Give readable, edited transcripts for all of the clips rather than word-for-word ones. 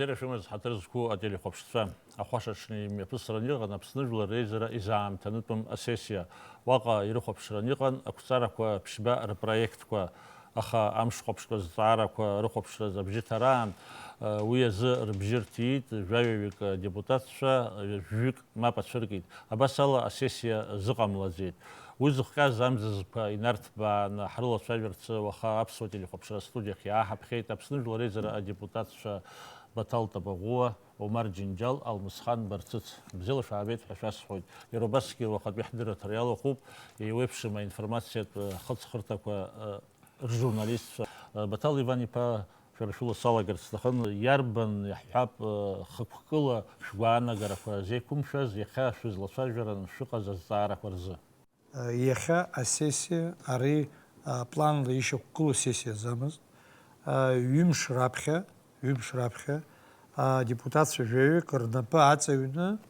Бзера шумаз хатырзку атели хопштва. Ахвашашни мепсраниган апснужла рейзера изам танутум асессия. Ваqa ири хопшраниган акусараква пшба проектква аха амш хопштва зараква рухопштва забжитарам уяз рбжиртит жавик депутатша жик мапасыргит. Абасала асессия зыqamлазит. وزخكاز زمزز بينارت بان حرولة شجرة وخا أبسوتي اللي خبشة استوديو خيا حبخيت أبسنج وريزر ديبوتات شا بطلت بغوة ومر جنجال المسخان برتت بزيل شعبيت حشاس خويد يروباسكي وقد بيحضر تريال وخوب يويبش ما إنفورماتسيات خلص خرطك جورناليست بطل إيفاني با شرشولة صالة قرصدخن يربن يحب خبكلة شوانا قرف زي كمشاز يخاف زل شجرة شقة زارك ورزه Еха асессия ари план еще кулу сессия замыз юмш рапхе депутация живе кордапа ацевина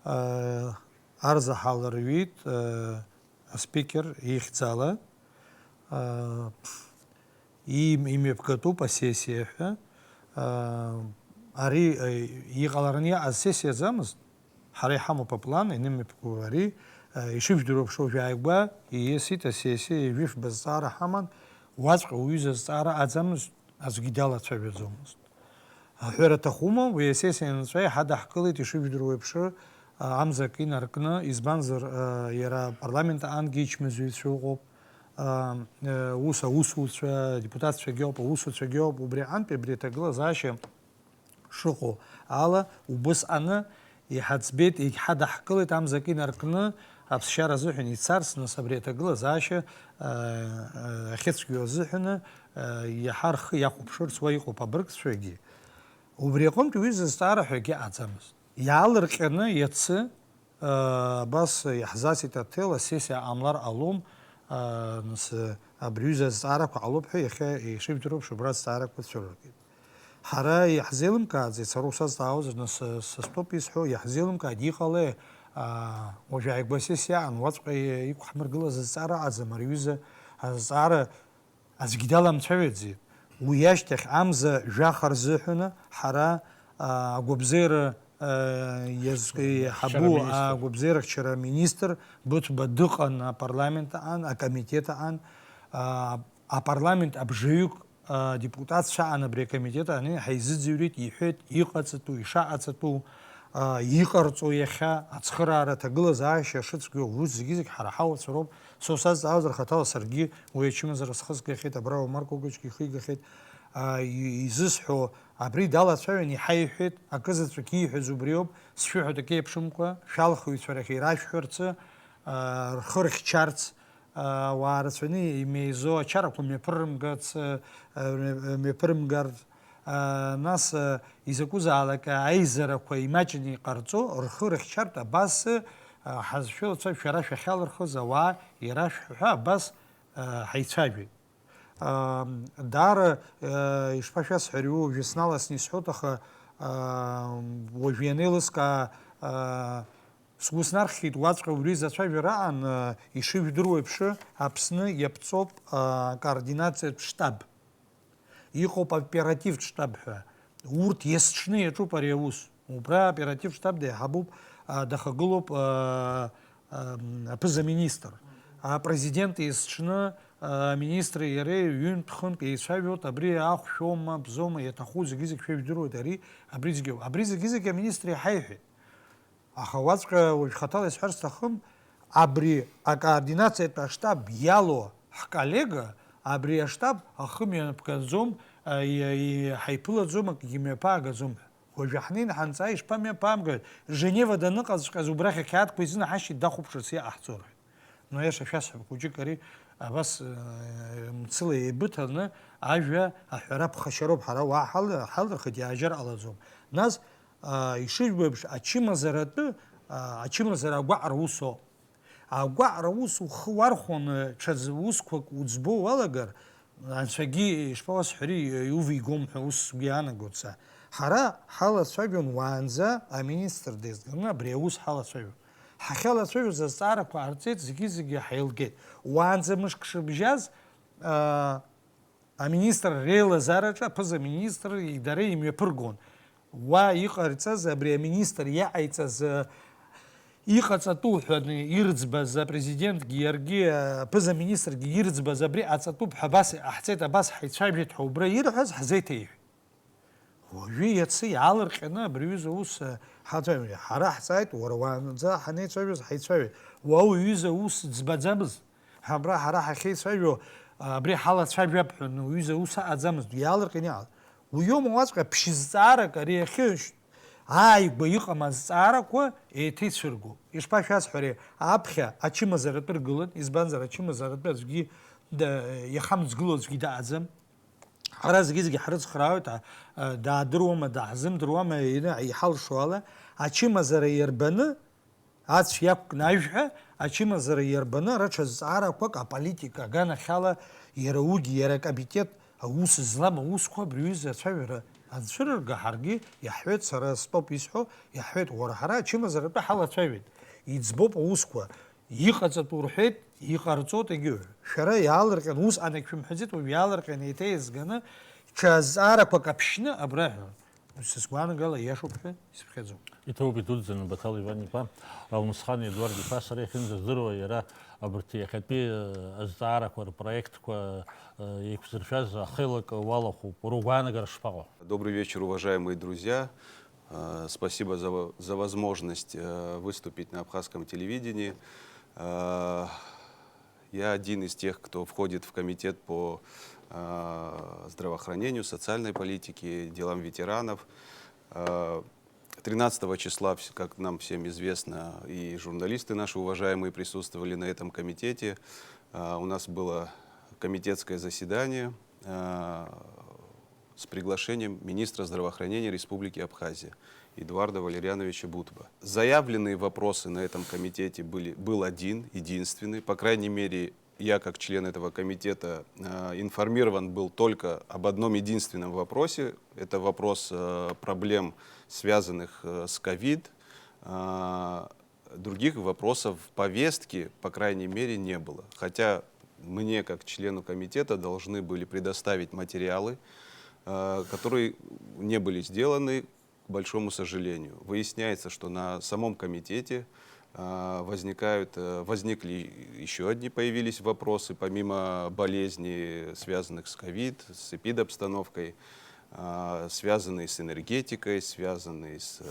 арза халарвит спикер их цала им имя вкату по сессии ари игаларния асессия замыз хари хаму по плану инем пкуари يشوف دروب شو جايبا يسيت السياسي يشوف بالزارة حمان واضح ويز الزارة أزمز أزجدالة شبه زومز حوار تخومه ويسيس إنسان حدا حكلت يشوف دروب شو عمزة كين أركنا إزبانزر يرى برلمانت أنجيش مزيد شو وسا депутат شجوب وسا شجوب وبريان ببريتقلا زاشة شو على وبس أنا يحسبت حدا حكلت عمزة كين أركنا أبشار زحن يتصارس نصبريت قلا زاشة خيتسكيو زحن يحرخ ياخو بشورت وياخو ببركس شويجي وبريقوم تويز استعار حكي أعتمز يعلر كنا يتس بس يحزاسي تطيل السيسي عملار علوم نس أبريز استعار كعلوب حي يشوف دروب شبرات استعار كتشوركي حرا يحزلم كازي صاروسا استعوز نس سستوب يسحو يحزلم كادي خاله وجايك بسيسيا عن وضع يكو حمر قلز الزارة عزم ريوزة الزارة أزجدالة متفوت وياشتخ عمزة جاخر زحنا حرا قبزير يزقي حبو قبزير شرا مينيستر بوت بدق عن برلمانت عن كوميتيت عن برلمانت أبجيوك депутат шаана бре комитета ани хайзид зюрит ихет иqatsatu ишаацatu иqarцу яха ацхрара тагла заашя шицгу вузгизик харахау цроб сосаз аузр хатал сарги уечим зарасхас гахет абрао маркогочки хигахет изисхо абри дала цвени хайхет аказацки хизубриоб сшухо таке пшумка шалху ицварахи рашхурца хурхчарц وارثني ميزو شاركوا ميبرمغارد ناس يزكوزا على كايزر كوي ماجني قرصو رخورخ شرط بس حزشو تصف شراش خال رخزوا يراش بس حيتشاجي دار يشباشاس حريو جسنالس نسحوتخ وجينيلسكا سوسنارخيت واضح وريزا شايفران يشوف دروبش أبسنا يبتصب координация штаб يخوب оператив штаб ورت يسشني يشوف بريوس وبرا оператив штаб ده حبوب دخلوب بزا министр президент يسشنا министр يري يون تخن كيشايفوت أبري أخ شوما بزوما يتخوز جيزك شايف درو داري أبريز جيزك министр حيحي أخواتك وخطال يسحر стахом أبري координация штаб яло коллега أبري штаб أخم ينبكزوم حيبلا زوم كيميا باغا زوم وجحنين حنسايش باميا بامغ جنيفا دا نقص كزوبراخ كات كويزنا حشي داخو بشرسي أحصور но я сейчас كوجي بس متصلي بتنا أجا أحراب خشروب حرا وحل حل خدي أجر على زوم ناس يشيل ببش أشيما زرت أشيما زرت أقوى روسو خوارخون تشزوس كوك وزبو ولا جر أنشجي إشباس حري يوفي قوم حوس جيانا قدسا حرا حالة شايبون وانزا أمينستر ديز قلنا بريوس حالة شايبون حالة شايبون زستارة كوارتيت زكي حيلجيت وانزا مش كشبجاز أمينستر ريلا زارجا بزا مينستر يداري يمي برغون Уа иҟарҵаз абри аминистр иаҟаиҵаз иҟаҵатәу ҳәа ирӡбаз апрезидентгьы иаргьы аԥыза-министргьы ирӡбаз абри ҟаҵатәуп ҳәа абас ҟаҳҵеит, абас ҳаицәажәеит ҳәа убра ирҳәаз ҳзеиҭеиҳәеит. Уажәы иацы иаалырҟьаны абри аҩыза ус ҳацәажәеит. Ҳара ҳҵааит, уара уаанӡа ҳанеицәажәоз ҳаицәажәеит. Уа уҩыза ус ӡбаӡамыз. Абра ҳара ҳахьеицәажәо абри ҳалацәажәап ҳәа уҩыза ус аҟаӡамызт. Иаалырҟьаны иаалырҟьаны. Уиоума уаҵәҟьа ԥшьызҵаарак ари ахьы ааигәа иҟам азҵаарақәа еиҭеицәыргоуп. Ишԥашәасҳәари, аԥхьа ачымазаратәы ргылан, избанзар ачымазаратәы аӡәгьы иахамҵгыло аӡәгьы даҟаӡам. Ҳара зегьы ҳрыцхраауеит, даадыруама, даҳзымдыруама иҳалшо ала, ачымазара иарбаны, ацә иақәкны ажәҳәа, ачымазара иарбаны рыҽазҵаарақәак аполитика аганахьала иара уигьы, иара акомитет аус злам аусқәа абри аҩыза ацәажәара анцәырырга, ҳаргьы иаҳҳәеит, сара стәоуп исҳәо, иаҳҳәеит, уара ҳара ачымазаратәы ҳалацәажәеит, иӡбоуп аусқәа, иҟаҵатәу рҳәеит, иҟарҵоит егьыҳәа. Шәара иаалырҟьан, усҟан егьшәымҳәаӡеит, уажә иаалырҟьан еиҭеизганы ҽа азҵаарақәак аԥшьны абра ҳәа. Сызгәаанагала иашоуп ҳәа исыԥхьаӡом. Иҭоубит дуӡӡаны Баҭал Иван-иԥа, Алмысхан Едуард-иԥа сара иахьынӡаздыруа иара абарҭ иахьатәи азҵаарақәа рпроектқәа еиқәзыршәаз ахелак уалахәуп. Уара угәаанагара шԥаҟоу? Добрый вечер, уважаемые друзья. Спасибо за возможность выступить на абхазском телевидении. Я один из тех, кто входит в комитет по здравоохранению, социальной политике, делам ветеранов. 13 числа, как нам всем известно, и журналисты наши уважаемые присутствовали на этом комитете. У нас было комитетское заседание с приглашением министра здравоохранения Республики Абхазия Эдуарда Валерьяновича Бутова. Заявленные вопросы на этом комитете был один, единственный. По крайней мере, я как член этого комитета информирован был только об одном единственном вопросе. Это вопрос проблем, связанных с ковид. Других вопросов в повестке, по крайней мере, не было. Хотя мне, как члену комитета, должны были предоставить материалы, которые не были сделаны, к большому сожалению. Выясняется, что на самом комитете возникли еще одни, появились вопросы, помимо болезней, связанных с ковид, с эпидобстановкой, связанные с энергетикой, связанные с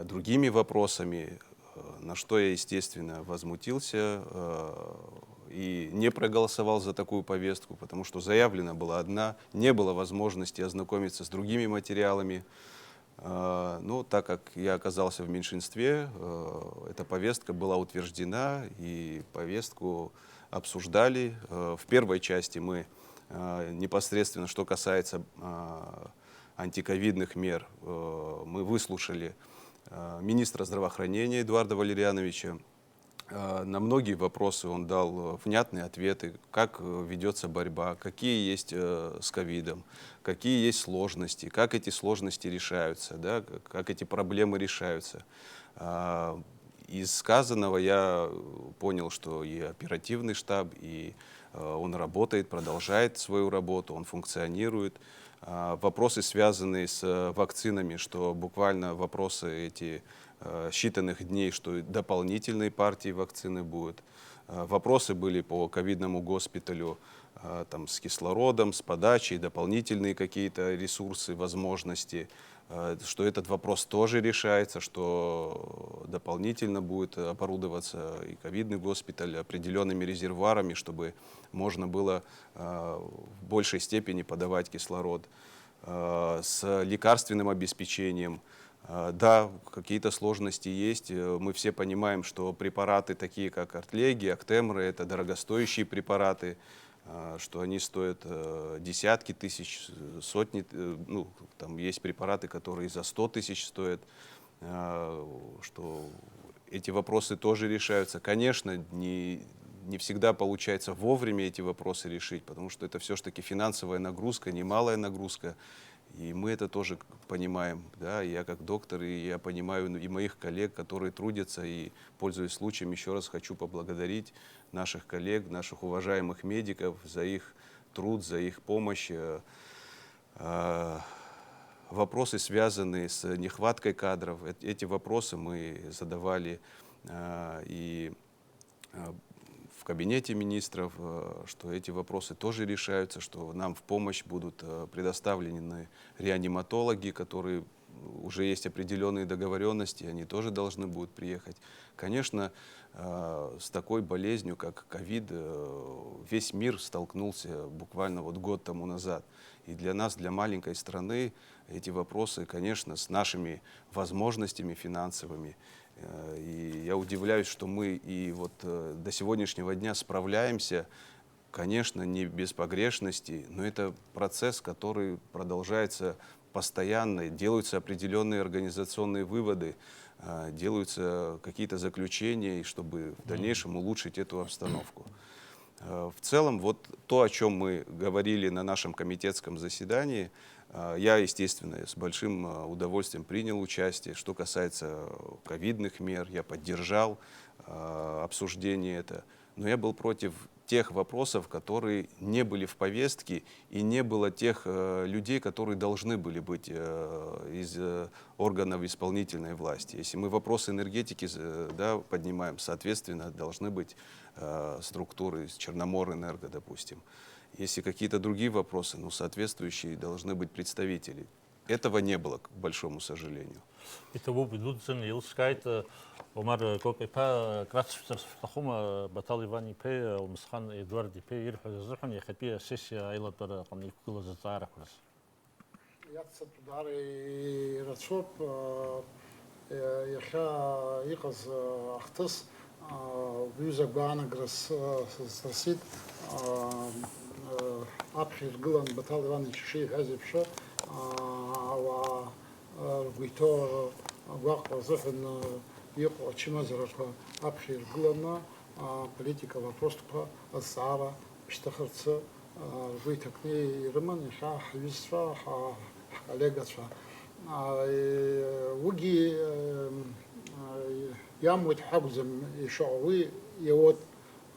другими вопросами, на что я, естественно, возмутился и не проголосовал за такую повестку, потому что заявлена была одна, не было возможности ознакомиться с другими материалами. Но так как я оказался в меньшинстве, эта повестка была утверждена, и повестку обсуждали. В первой части мы непосредственно, что касается антиковидных мер, мы выслушали министра здравоохранения Эдуарда Валерьяновича. На многие вопросы он дал внятные ответы, как ведется борьба, какие есть с ковидом, какие есть сложности, как эти сложности решаются, да, как эти проблемы решаются. Из сказанного я понял, что и оперативный штаб, и он работает, продолжает свою работу, он функционирует. Вопросы, связанные с вакцинами, что буквально вопросы эти считанных дней, что дополнительные партии вакцины будут. Вопросы были по ковидному госпиталю, там, с кислородом, с подачей, дополнительные какие-то ресурсы, возможности, что этот вопрос тоже решается, что дополнительно будет оборудоваться и ковидный госпиталь определенными резервуарами, чтобы можно было в большей степени подавать кислород. С лекарственным обеспечением. Да, какие-то сложности есть. Мы все понимаем, что препараты, такие как Артлеги, Актемры, это дорогостоящие препараты, что они стоят десятки тысяч, сотни, ну, там есть препараты, которые за 100 тысяч стоят, что эти вопросы тоже решаются. Конечно, не всегда получается вовремя эти вопросы решить, потому что это все-таки финансовая нагрузка, немалая нагрузка. И мы это тоже понимаем, да, я как доктор, и я понимаю и моих коллег, которые трудятся, и, пользуясь случаем, еще раз хочу поблагодарить наших коллег, наших уважаемых медиков за их труд, за их помощь. вопросы, связанные с нехваткой кадров. Эти вопросы мы задавали и в кабинете министров, что эти вопросы тоже решаются, что нам в помощь будут предоставлены реаниматологи, которые уже есть определенные договоренности, они тоже должны будут приехать. Конечно, с такой болезнью, как ковид, весь мир столкнулся буквально вот год тому назад. И для нас, для маленькой страны, эти вопросы, конечно, с нашими возможностями финансовыми. И я удивляюсь, что мы и вот до сегодняшнего дня справляемся, конечно, не без погрешностей, но это процесс, который продолжается постоянно, делаются определенные организационные выводы, делаются какие-то заключения, чтобы в дальнейшем улучшить эту обстановку. В целом, вот то, о чем мы говорили на нашем комитетском заседании, я, естественно, с большим удовольствием принял участие. Что касается ковидных мер, я поддержал обсуждение это. Но я был против тех вопросов, которые не были в повестке, и не было тех людей, которые должны были быть из органов исполнительной власти. Если мы вопросы энергетики поднимаем, соответственно, должны быть структуры Черноморэнерго, допустим. Если какие-то другие вопросы, соответствующие должны быть представители. Этого не было, к большому сожалению. Это был бедудзен Илскайт, Омар Копепа, Крацфтер Фахума, Баталивани Пе, Умсхан Эдуарди Пе, Ирхазахан, Яхапия, Сессия, Айлатара, Камникула Затаракрас. Я цитударий Рацоп, Яха Ихаз Ахтас, Вюза Ганаграс Страсит, Абхир Гулан Баталивани Чиши Хазипша, وقيتو واقع زخن يقع чимазраха Абхир Гулана, политика вопрос по السعارة اشتخرت ويتكني رمان يخا حيسفا حلقتفا وجي ياموت حقزم يشعوي يود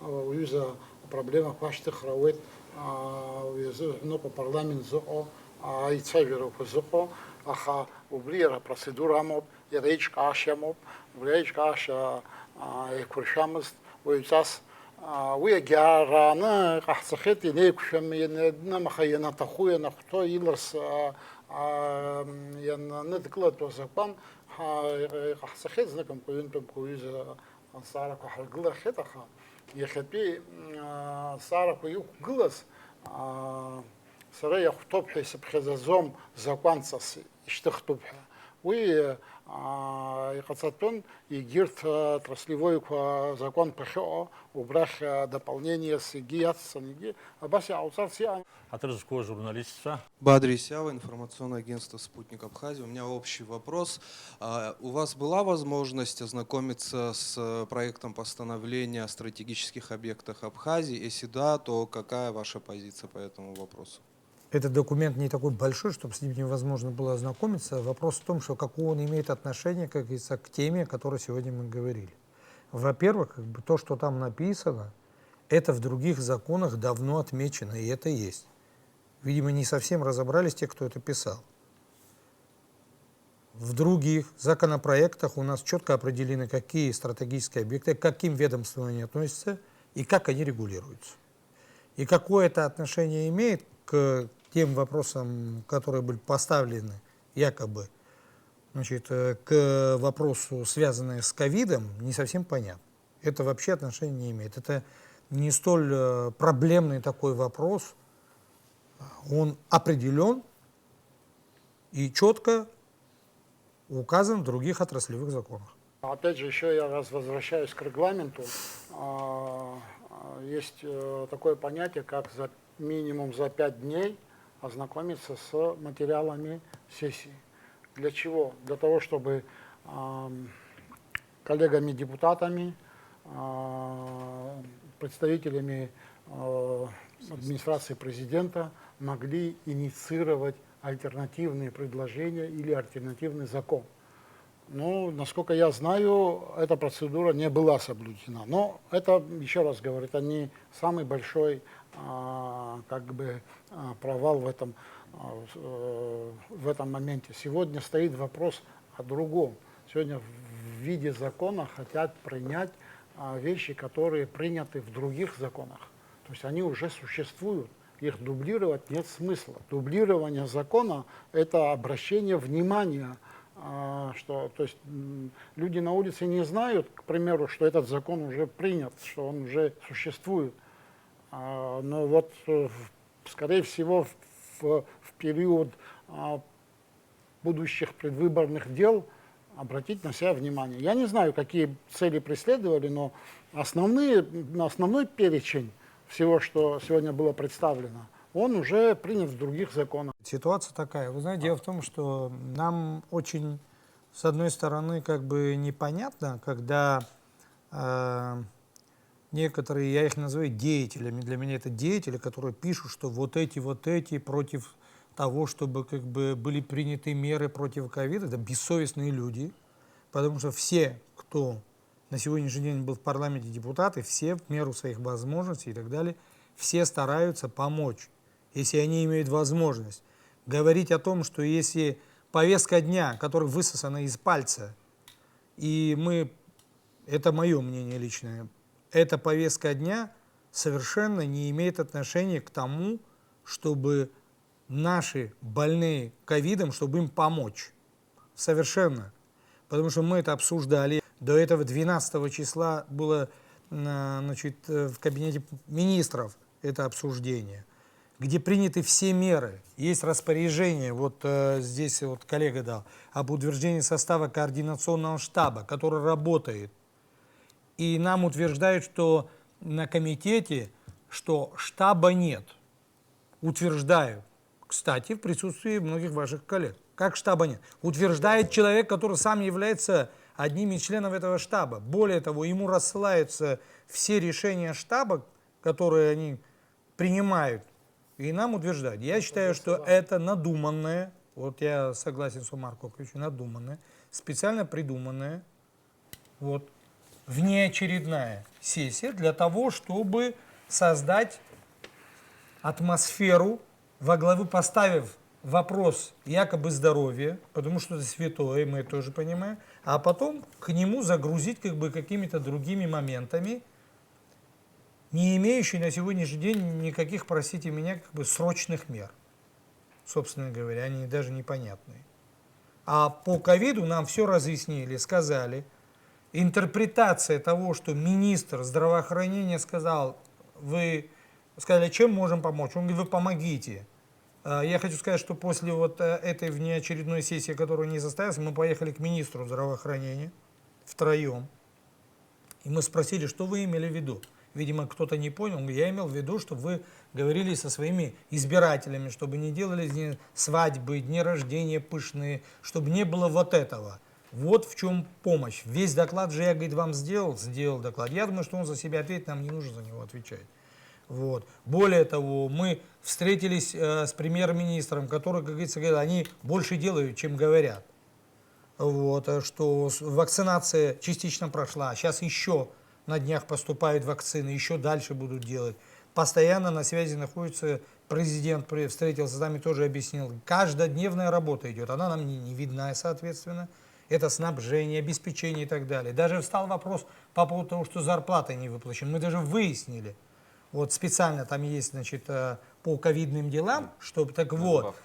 ويزا проблема паштихравет ويزو по парламент зоо يتصيروا في زقو أخا وبريرة процедура مоб يريج كاش مоб وريج كاش يكرشامس ويجاس ويجارنا قحصخت ينيكشم يندنا مخينا تخويا نخطو يلرس يندكلت وزقان قحصخت زنكم كوينتم كويز صارك وحرقلا خطخا يخبي صارك ويوك جلس سريع خطب حسب خزازهم زقانصص اشتخطبها وي يقصدون يجيرت траслевой закон ПХО убрах дополнение с ИГИАТ саниги абаси аутсарсия. Атрызкова журналистца. Бадри Исява, информационное агентство «Спутник Абхазии». У меня общий вопрос. У вас была возможность ознакомиться с проектом постановления о стратегических объектах Абхазии? Если да, то какая ваша позиция по этому вопросу? Этот документ не такой большой, чтобы с ним невозможно было ознакомиться. Вопрос в том, что какое он имеет отношение, как говорится, к теме, о которой сегодня мы говорили. Во-первых, то, что там написано, это в других законах давно отмечено, и это есть. Видимо, не совсем разобрались те, кто это писал. В других законопроектах у нас четко определены, какие стратегические объекты, к каким ведомствам они относятся и как они регулируются. И какое это отношение имеет к тем вопросам, которые были поставлены якобы, значит, к вопросу, связанному с ковидом, не совсем понятно. Это вообще отношения не имеет. Это не столь проблемный такой вопрос. Он определен и четко указан в других отраслевых законах. Опять же, еще я раз возвращаюсь к регламенту. Есть такое понятие, как минимум за 5 дней ознакомиться с материалами сессии. Для чего? Для того, чтобы коллегами-депутатами, представителями администрации президента могли инициировать альтернативные предложения или альтернативный закон. Ну, насколько я знаю, эта процедура не была соблюдена. Но это, еще раз говорю, это не самый большой провал в этом в этом моменте. Сегодня стоит вопрос о другом. Сегодня в виде закона хотят принять вещи, которые приняты в других законах. То есть они уже существуют. Их дублировать нет смысла. Дублирование закона – это обращение внимания, что, то есть люди на улице не знают, к примеру, что этот закон уже принят, что он уже существует. Но вот, скорее всего, в период будущих предвыборных дел обратить на себя внимание. Я не знаю, какие цели преследовали, но основной перечень всего, что сегодня было представлено, он уже принят в других законах. Ситуация такая. Вы знаете, дело в том, что нам очень, с одной стороны, как бы непонятно, когда некоторые, я их называю деятелями, для меня это деятели, которые пишут, что вот эти против того, чтобы как бы были приняты меры против ковида, это бессовестные люди, потому что все, кто на сегодняшний день был в парламенте депутаты, все в меру своих возможностей и так далее, все стараются помочь, если они имеют возможность. Говорить о том, что если повестка дня, которая высосана из пальца, и мы, это мое мнение личное, эта повестка дня совершенно не имеет отношения к тому, чтобы наши больные ковидом, чтобы им помочь. Совершенно. Потому что мы это обсуждали. До этого 12 числа было, значит, в кабинете министров это обсуждение, где приняты все меры. Есть распоряжение, вот здесь вот коллега дал, об утверждении состава координационного штаба, который работает. И нам утверждают, что на комитете, что штаба нет. Утверждают. Кстати, в присутствии многих ваших коллег. Как штаба нет? Утверждает человек, который сам является одним из членов этого штаба. Более того, ему рассылаются все решения штаба, которые они принимают, и нам утверждают. Я считаю, что это надуманное, вот я согласен с Марко Ковичем, надуманное, специально придуманное, вот, внеочередная сессия для того, чтобы создать атмосферу, во главу поставив вопрос якобы здоровья, потому что это святое, мы это тоже понимаем, а потом к нему загрузить как бы какими-то другими моментами, не имеющие на сегодняшний день никаких, простите меня, как бы срочных мер. Собственно говоря, они даже непонятные. А по ковиду нам все разъяснили, сказали. Интерпретация того, что министр здравоохранения сказал, вы сказали, чем можем помочь? Он говорит, вы помогите. Я хочу сказать, что после вот этой внеочередной сессии, которая не состоялась, мы поехали к министру здравоохранения втроем. И мы спросили, что вы имели в виду. Видимо, кто-то не понял. Я имел в виду, чтобы вы говорили со своими избирателями, чтобы не делали дни свадьбы, дни рождения пышные, чтобы не было вот этого. Вот в чем помощь. Весь доклад же я, говорит, вам сделал доклад. Я думаю, что он за себя ответит, нам не нужно за него отвечать. Вот. Более того, мы встретились с премьер-министром, который, как говорится, говорит, они больше делают, чем говорят. Вот. Что вакцинация частично прошла, сейчас еще на днях поступают вакцины, еще дальше будут делать. Постоянно на связи находится президент, встретился с нами, тоже объяснил. Каждодневная работа идет, она нам не видна, соответственно. Это снабжение, обеспечение и так далее. Даже встал вопрос по поводу того, что зарплата не выплачена. Мы даже выяснили. Вот специально там есть, значит, по ковидным делам, чтобы так вот,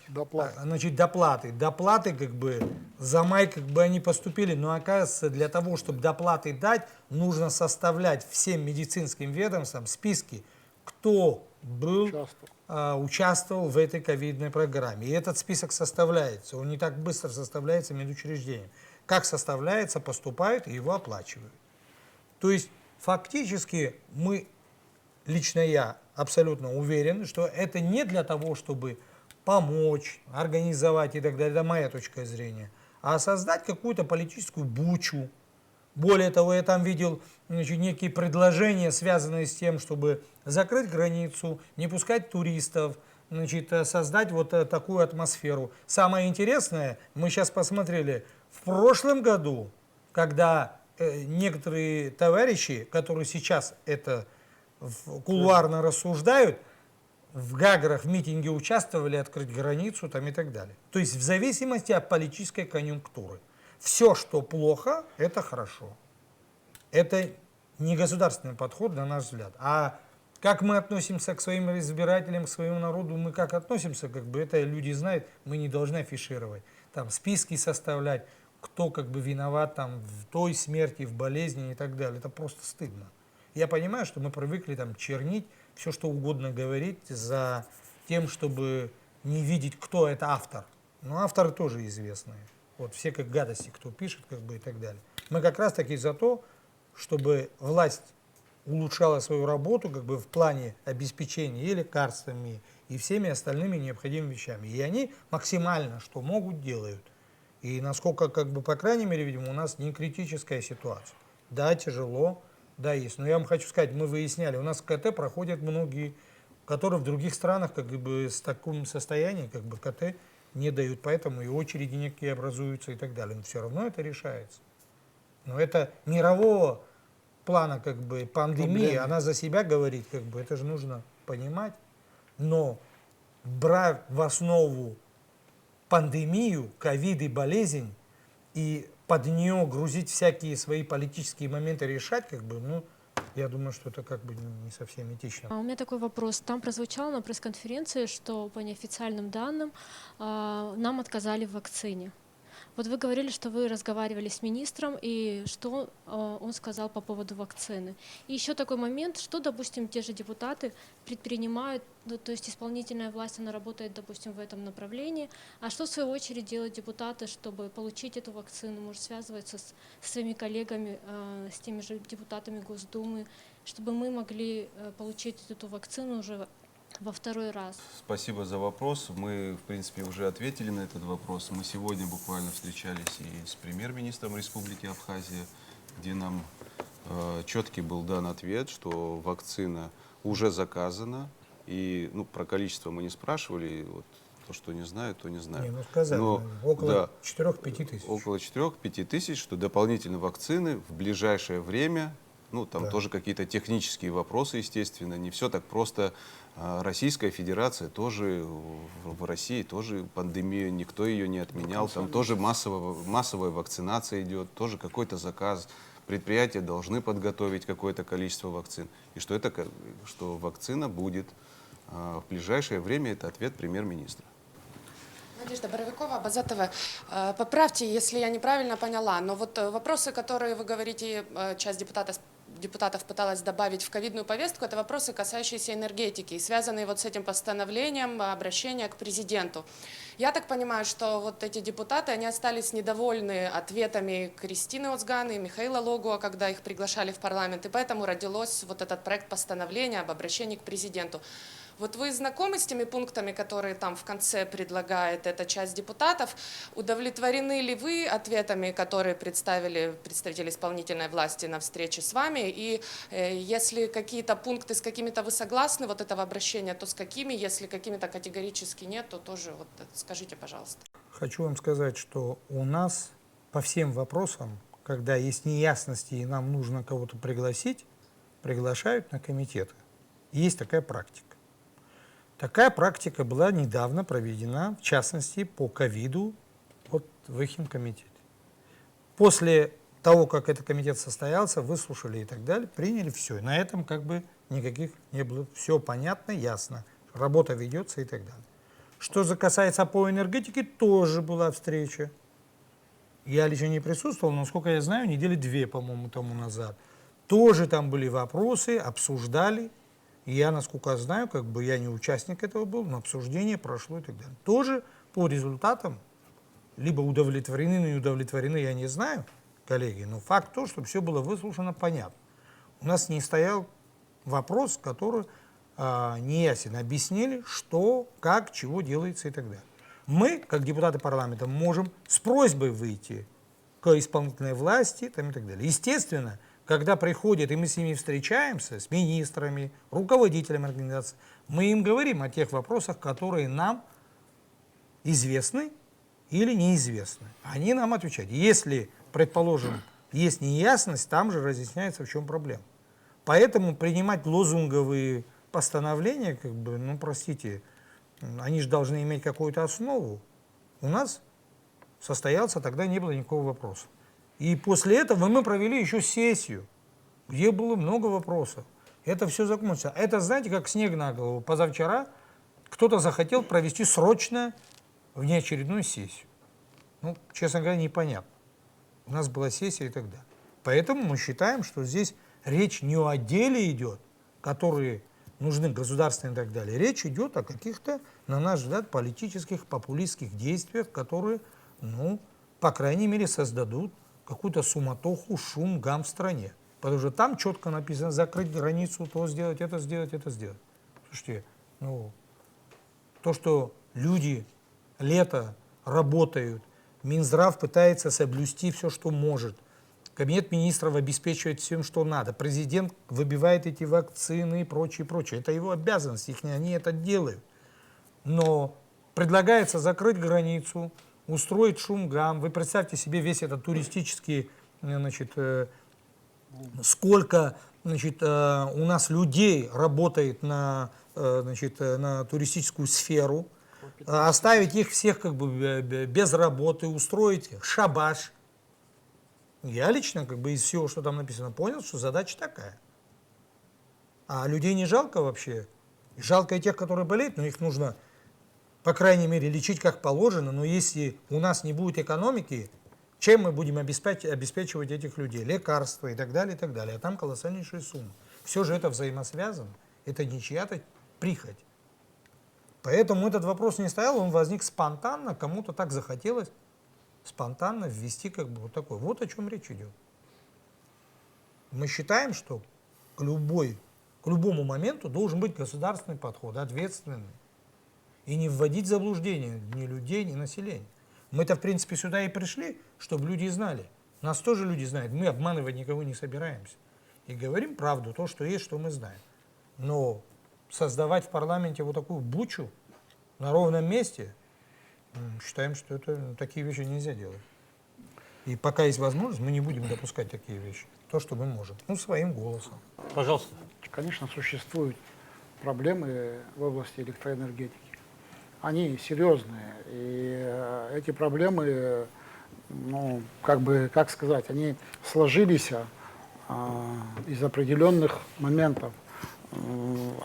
значит, доплаты. Доплаты как бы за май как бы они поступили, но оказывается для того, чтобы доплаты дать, нужно составлять всем медицинским ведомствам списки, кто был, участвовал в этой ковидной программе. И этот список составляется, он не так быстро составляется медучреждением. Как составляется, поступают и его оплачивают. То есть фактически мы... Лично я абсолютно уверен, что это не для того, чтобы помочь, организовать и так далее, это моя точка зрения, а создать какую-то политическую бучу. Более того, я там видел, значит, некие предложения, связанные с тем, чтобы закрыть границу, не пускать туристов, значит, создать вот такую атмосферу. Самое интересное, мы сейчас посмотрели, в прошлом году, когда некоторые товарищи, которые сейчас это кулуарно рассуждают, в Гаграх в митинге участвовали, открыть границу там и так далее. То есть в зависимости от политической конъюнктуры. Все, что плохо, это хорошо. Это не государственный подход, на наш взгляд. А как мы относимся к своим избирателям, к своему народу, мы как относимся, как бы это люди знают, мы не должны афишировать. Там списки составлять, кто как бы виноват там в той смерти, в болезни и так далее. Это просто стыдно. Я понимаю, что мы привыкли там чернить, все что угодно говорить за тем, чтобы не видеть, кто это автор. Но авторы тоже известные. Вот все как гадости, кто пишет, как бы и так далее. Мы как раз таки за то, чтобы власть улучшала свою работу как бы в плане обеспечения и лекарствами, и всеми остальными необходимыми вещами. И они максимально, что могут, делают. И насколько, как бы, по крайней мере, видимо, у нас не критическая ситуация. Да, тяжело, да, есть. Но я вам хочу сказать, мы выясняли, у нас КТ проходят многие, которые в других странах как бы с таким состоянием, как бы КТ не дают, поэтому и очереди некие образуются и так далее. Но все равно это решается. Но это мирового плана как бы пандемии, она за себя говорит, как бы это же нужно понимать. Но брать в основу пандемию, ковид и болезнь и под нее грузить всякие свои политические моменты, решать, как бы, ну, я думаю, что это как бы не совсем этично. У меня такой вопрос. Там прозвучало на пресс-конференции, что по неофициальным данным нам отказали в вакцине. Вот вы говорили, что вы разговаривали с министром, и что он сказал по поводу вакцины. И еще такой момент, что, допустим, те же депутаты предпринимают, ну, то есть исполнительная власть, она работает, допустим, в этом направлении, а что, в свою очередь, делают депутаты, чтобы получить эту вакцину, может, связываться с своими коллегами, с теми же депутатами Госдумы, чтобы мы могли получить эту вакцину уже во второй раз? Спасибо за вопрос. Мы, в принципе, уже ответили на этот вопрос. Мы сегодня буквально встречались и с премьер-министром Республики Абхазия, где нам четкий был дан ответ, что вакцина уже заказана. И ну, про количество мы не спрашивали. Вот, то, что не знаю, то не знаю. Не, ну сказали, Но, около да, 4-5 тысяч. около 4-5 тысяч, что дополнительно вакцины в ближайшее время. Ну, там Да. тоже какие-то технические вопросы, естественно. Не все так просто. Российская Федерация тоже, в России тоже пандемию, никто ее не отменял. Там тоже массовая вакцинация идет, тоже какой-то заказ. Предприятия должны подготовить какое-то количество вакцин. И что вакцина будет в ближайшее время, это ответ премьер-министра. Надежда Боровикова, База ТВ. Поправьте, если я неправильно поняла, но вот вопросы, которые вы говорите, часть депутатов пыталась добавить в ковидную повестку, это вопросы, касающиеся энергетики и связанные вот с этим постановлением обращения к президенту. Я так понимаю, что вот эти депутаты, они остались недовольны ответами Кристины Оцган и Михаила Логуа, когда их приглашали в парламент, и поэтому родилось вот этот проект постановления об обращении к президенту. Вот вы знакомы с теми пунктами, которые там в конце предлагает эта часть депутатов? Удовлетворены ли вы ответами, которые представили представители исполнительной власти на встрече с вами? И если какие-то пункты с какими-то вы согласны вот этого обращения, то с какими? Если какими-то категорически нет, то тоже вот скажите, пожалуйста. Хочу вам сказать, что у нас по всем вопросам, когда есть неясности и нам нужно кого-то пригласить, приглашают на комитеты. И есть такая практика. Такая практика была недавно проведена, в частности, по ковиду вот в их комитете. После того, как этот комитет состоялся, выслушали и так далее, приняли все. И на этом как бы никаких не было. Все понятно, ясно. Работа ведется и так далее. Что же касается по энергетике, тоже была встреча. Я лично не присутствовал, но, насколько я знаю, недели 2, по-моему, тому назад. Тоже там были вопросы, обсуждали. И я, насколько знаю, как бы я не участник этого был, но обсуждение прошло и так далее. Тоже по результатам, либо удовлетворены, не удовлетворены, я не знаю, коллеги, но факт то, что все было выслушано, понятно. У нас не стоял вопрос, который не ясен. Объяснили, что, как, чего делается и так далее. Мы, как депутаты парламента, можем с просьбой выйти к исполнительной власти там, и так далее. Естественно, когда приходят, и мы с ними встречаемся, с министрами, руководителями организации, мы им говорим о тех вопросах, которые нам известны или неизвестны. Они нам отвечают. Если, предположим, есть неясность, там же разъясняется, в чем проблема. Поэтому принимать лозунговые постановления, как бы, ну, простите, они же должны иметь какую-то основу. У нас состоялся, тогда не было никакого вопроса. И после этого мы провели еще сессию, где было много вопросов. Это все закончится. Это, знаете, как снег на голову. Позавчера кто-то захотел провести срочно внеочередную сессию. Ну, честно говоря, непонятно. У нас была сессия и так далее. Поэтому мы считаем, что здесь речь не о деле идет, которые нужны государственные и так далее. Речь идет о каких-то, на наш взгляд, политических, популистских действиях, которые, ну, по крайней мере, создадут какую-то суматоху, шум, гам в стране. Потому что там четко написано закрыть границу, то сделать, это сделать, это сделать. Слушайте, ну, то, что люди лето работают, Минздрав пытается соблюсти все, что может, Кабинет министров обеспечивает всем, что надо, президент выбивает эти вакцины и прочее, прочее. Это его обязанность, они это делают. Но предлагается закрыть границу, устроить шум-гам. Вы представьте себе весь этот туристический, значит, сколько, значит, у нас людей работает на, значит, на туристическую сферу, оставить их всех как бы без работы, устроить шабаш. Я лично как бы из всего, что там написано, понял, что задача такая. А людей не жалко вообще. Жалко и тех, которые болеют, но их нужно, по крайней мере, лечить как положено. Но если у нас не будет экономики, чем мы будем обеспечивать этих людей? Лекарства и так далее, и так далее. А там колоссальнейшие суммы. Все же это взаимосвязано. Это не чья-то прихоть. Поэтому этот вопрос не стоял, он возник спонтанно, кому-то так захотелось спонтанно ввести как бы вот такой. Вот о чем речь идет. Мы считаем, что к любому моменту должен быть государственный подход, ответственный. И не вводить в заблуждение ни людей, ни населения. Мы-то, в принципе, сюда и пришли, чтобы люди знали. Нас тоже люди знают. Мы обманывать никого не собираемся. И говорим правду, то, что есть, что мы знаем. Но создавать в парламенте вот такую бучу на ровном месте, считаем, что такие вещи нельзя делать. И пока есть возможность, мы не будем допускать такие вещи. То, что мы можем. Ну, своим голосом. Пожалуйста. Конечно, существуют проблемы в области электроэнергетики. Они серьезные. И эти проблемы, ну, как бы, как сказать, они сложились из определенных моментов.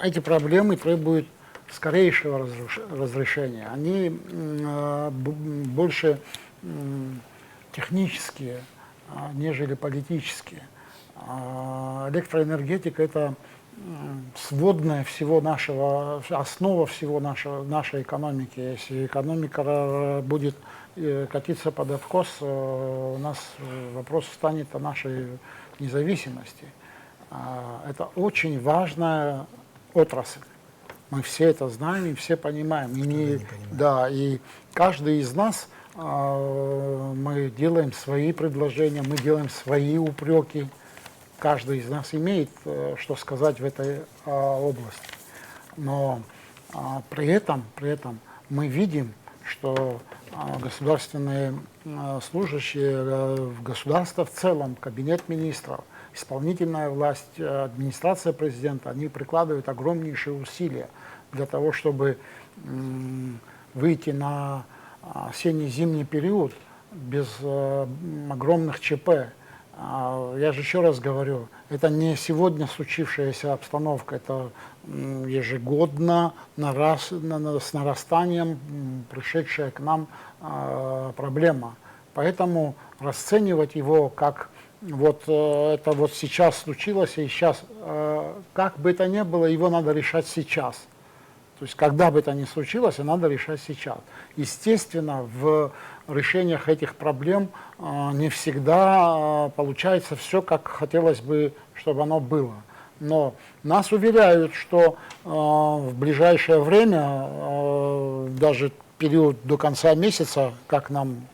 Эти проблемы требуют скорейшего разрешения. Они больше технические, нежели политические. Электроэнергетика – это сводная всего нашего, основа всего нашей экономики. Если экономика будет катиться под откос, у нас вопрос встанет о нашей независимости. Это очень важная отрасль. Мы все это знаем и все понимаем. Да, и каждый из нас, мы делаем свои предложения, мы делаем свои упреки. Каждый из нас имеет что сказать в этой области. Но при этом мы видим, что государственные служащие, государство в целом, кабинет министров, исполнительная власть, администрация президента, они прикладывают огромнейшие усилия для того, чтобы выйти на осенне-зимний период без огромных ЧП. Я же еще раз говорю, это не сегодня случившаяся обстановка, это ежегодно с нарастанием пришедшая к нам проблема. Поэтому расценивать его как вот это вот сейчас случилось, и сейчас, как бы это ни было, его надо решать сейчас. То есть, когда бы это ни случилось, надо решать сейчас. Естественно, в решениях этих проблем не всегда получается все, как хотелось бы, чтобы оно было. Но нас уверяют, что в ближайшее время, даже период до конца месяца, как нам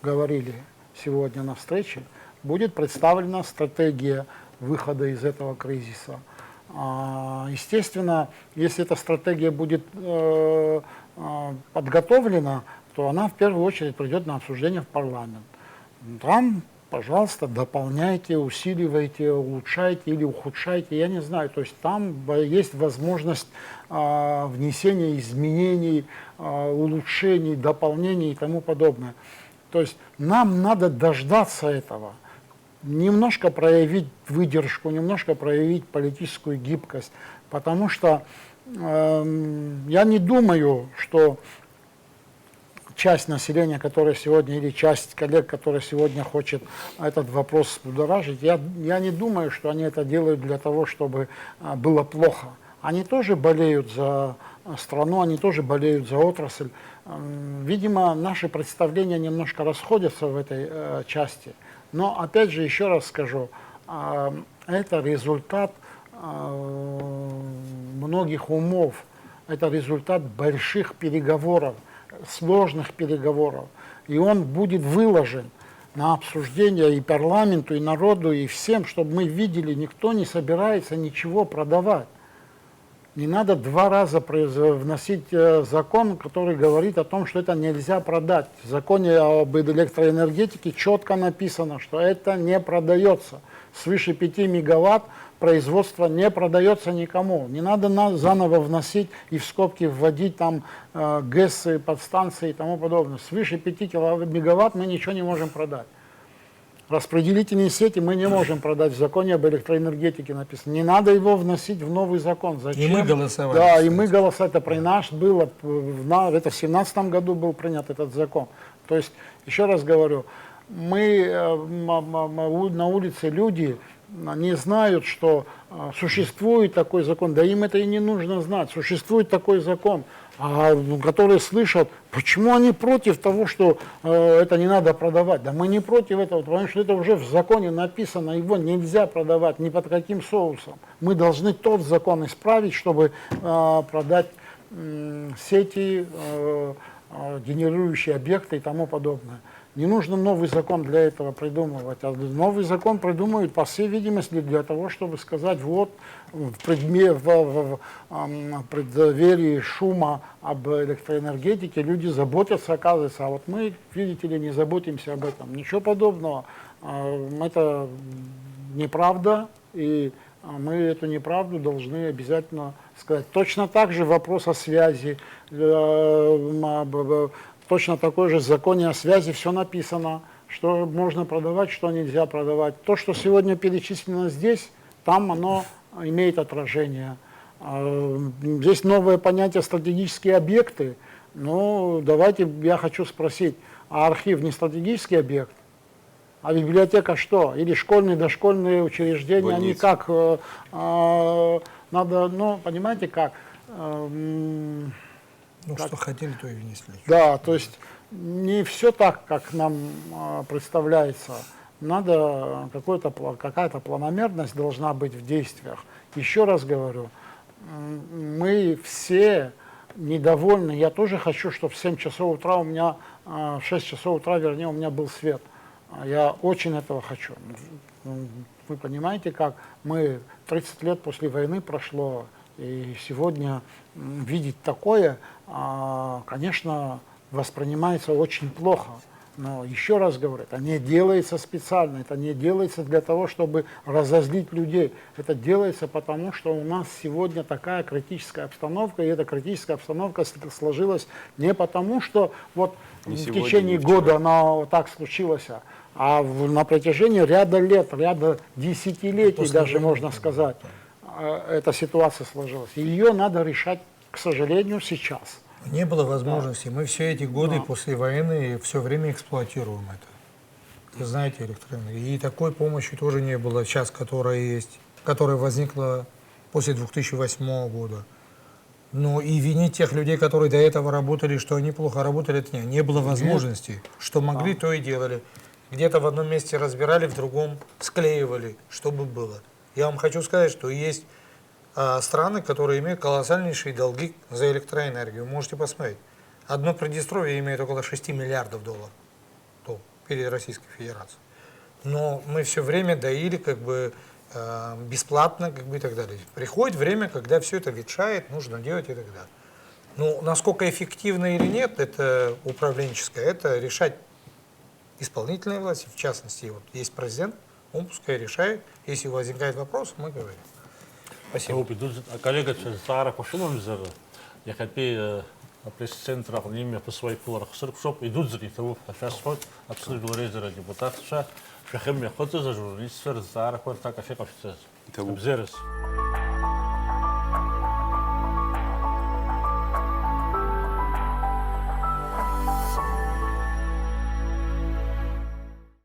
говорили сегодня на встрече, будет представлена стратегия выхода из этого кризиса. Естественно, если эта стратегия будет подготовлена, то она в первую очередь придет на обсуждение в парламент. Там пожалуйста, дополняйте, усиливайте, улучшайте или ухудшайте, я не знаю. То есть там есть возможность внесения изменений, улучшений, дополнений и тому подобное. То есть нам надо дождаться этого, немножко проявить выдержку, немножко проявить политическую гибкость, потому что я не думаю, что часть населения, которая сегодня, или часть коллег, которая сегодня хочет этот вопрос будоражить, я не думаю, что они это делают для того, чтобы было плохо. Они тоже болеют за страну, они тоже болеют за отрасль. Видимо, наши представления немножко расходятся в этой части. Но, опять же, еще раз скажу, это результат многих умов, это результат больших переговоров, сложных переговоров, и он будет выложен на обсуждение и парламенту, и народу, и всем, чтобы мы видели, никто не собирается ничего продавать. Не надо 2 раза вносить закон, который говорит о том, что это нельзя продать. В законе об электроэнергетике четко написано, что это не продается. Свыше 5 мегаватт производство не продается никому. Не надо заново вносить и в скобки вводить там ГЭСы, подстанции и тому подобное. Свыше 5 мегаватт мы ничего не можем продать. Распределительные сети мы не можем продать, в законе об электроэнергетике написано. Не надо его вносить в новый закон. Зачем? И мы голосовали. Да, и мы голосовали. Это при нас было, это в 2017 году был принят этот закон. То есть, еще раз говорю, мы на улице люди не знают, что существует такой закон, да им это и не нужно знать, существует такой закон, которые слышат, почему они против того, что это не надо продавать. Да мы не против этого, потому что это уже в законе написано, его нельзя продавать ни под каким соусом. Мы должны тот закон исправить, чтобы продать сети, генерирующие объекты и тому подобное. Не нужно новый закон для этого придумывать. А новый закон придумывают, по всей видимости, для того, чтобы сказать, вот в преддверии шума об электроэнергетике люди заботятся, оказывается, а вот мы, видите ли, не заботимся об этом. Ничего подобного. Это неправда, и мы эту неправду должны обязательно сказать. Точно так же вопрос о связи, точно такой же в законе о связи все написано, что можно продавать, что нельзя продавать. То, что сегодня перечислено здесь, там оно имеет отражение. Здесь новое понятие стратегические объекты. Ну, давайте, я хочу спросить, а архив не стратегический объект? А библиотека что? Или школьные, дошкольные учреждения, Больница. они как? Надо, ну, понимаете, как? Ну, что хотели, то и внесли. Да, то есть не все так, как нам представляется. Надо какая-то планомерность должна быть в действиях. Еще раз говорю, мы все недовольны. Я тоже хочу, чтобы в 7 часов утра у меня, в 6 часов утра, вернее, у меня был свет. Я очень этого хочу. Вы понимаете, как мы 30 лет после войны прошло, и сегодня видеть такое, конечно, воспринимается очень плохо. Но еще раз говорю, это не делается специально, это не делается для того, чтобы разозлить людей. Это делается потому, что у нас сегодня такая критическая обстановка, и эта критическая обстановка сложилась не потому, что вот Не в сегодня, течение не вчера. года она так случилась, а на протяжении ряда лет, ряда десятилетий После даже, войны, можно сказать, эта ситуация сложилась. Ее надо решать, к сожалению, сейчас. Не было возможности. Мы все эти годы после войны все время эксплуатируем это. Вы знаете, электроэнергия. И такой помощи тоже не было сейчас, которая есть, которая возникла после 2008 года. Но и винить тех людей, которые до этого работали, что они плохо работали, это не было возможности. Что могли, то и делали. Где-то в одном месте разбирали, в другом склеивали, чтобы было. Я вам хочу сказать, что есть страны, которые имеют колоссальнейшие долги за электроэнергию. Можете посмотреть. Одно Приднестровье имеет около 6 миллиардов долларов перед Российской Федерацией. Но мы все время доили как бы бесплатно и так далее. Приходит время, когда все это ветшает, нужно делать и так далее. Ну, насколько эффективно или нет, это управленческое, это решать исполнительной власти, в частности, вот есть президент, он пускай решает. Если возникает вопрос, мы говорим. Спасибо. Коллега, Сара Кошумамзер, я хотел пресс-центр ними по своей пуларах сыркшоп, идут за того, сейчас ход, обсудил резера депутат, шахем я ход за журналист, Сара Квартак, а фиг офицер. Обзерес.